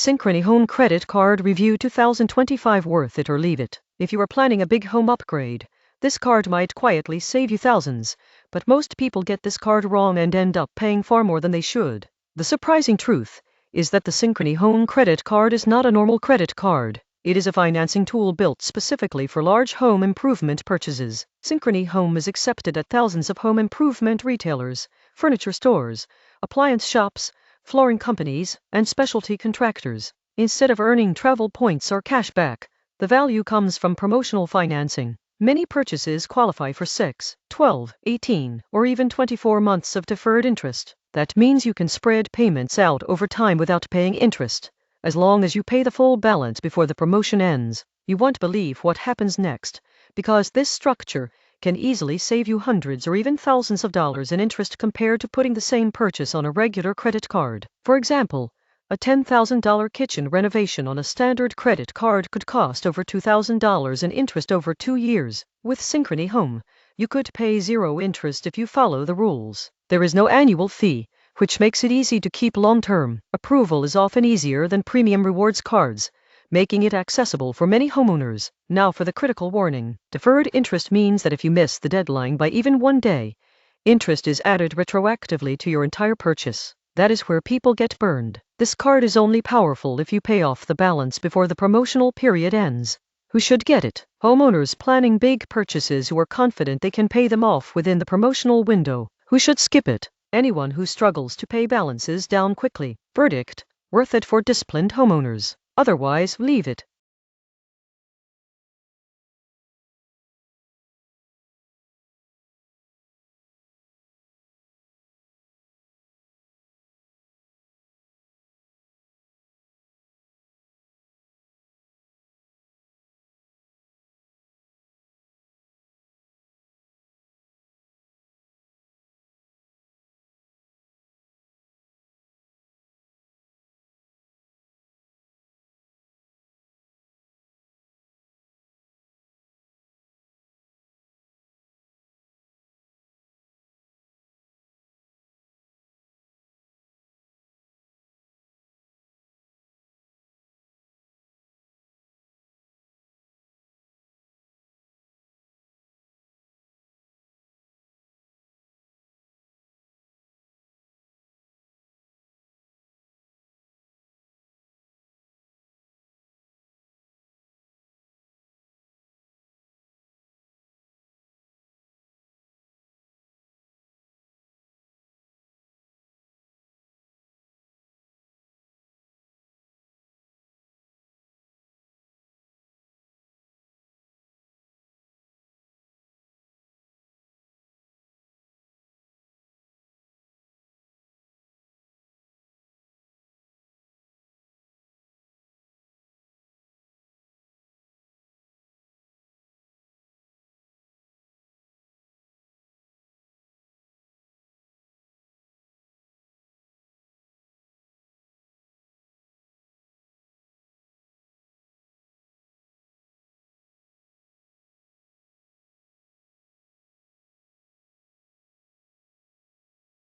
Synchrony Home Credit Card Review 2025. Worth it or leave it? If you are planning a big home upgrade, this card might quietly save you thousands, but most people get this card wrong and end up paying far more than they should. The surprising truth is that the Synchrony Home Credit Card is not a normal credit card. It is a financing tool built specifically for large home improvement purchases. Synchrony Home is accepted at thousands of home improvement retailers, furniture stores, appliance shops, flooring companies, and specialty contractors. Instead of earning travel points or cash back, the value comes from promotional financing. Many purchases qualify for 6, 12, 18, or even 24 months of deferred interest. That means you can spread payments out over time without paying interest, as long as you pay the full balance before the promotion ends. You won't believe what happens next, because this structure can easily save you hundreds or even thousands of dollars in interest compared to putting the same purchase on a regular credit card. For example, a $10,000 kitchen renovation on a standard credit card could cost over $2,000 in interest over 2 years. With Synchrony Home, you could pay zero interest if you follow the rules. There is no annual fee, which makes it easy to keep long-term. Approval is often easier than premium rewards cards, making it accessible for many homeowners. Now for the critical warning. Deferred interest means that if you miss the deadline by even 1 day, interest is added retroactively to your entire purchase. That is where people get burned. This card is only powerful if you pay off the balance before the promotional period ends. Who should get it? Homeowners planning big purchases who are confident they can pay them off within the promotional window. Who should skip it? Anyone who struggles to pay balances down quickly. Verdict: worth it for disciplined homeowners. Otherwise, leave it.